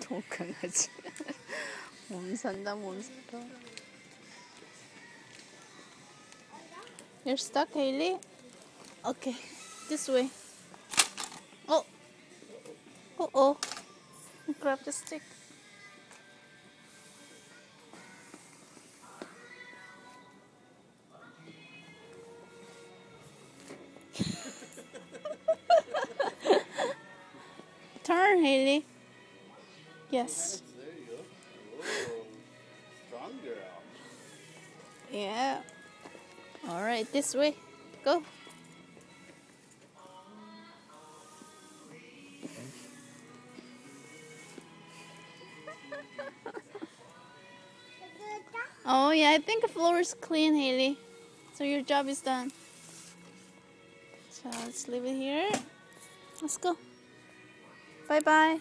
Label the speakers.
Speaker 1: 통강아지. 몸 산다, 몸 살아. You're stuck, Hailey? Okay, this way. Oh! Uh-oh. Grab the stick. Turn, Hailey. Yes.
Speaker 2: There you go. Whoa. Strong girl.
Speaker 1: Yeah. All right, this way. Go. Oh yeah, I think the floor is clean, Hailey. So your job is done. So let's leave it here. Let's go. Bye-bye.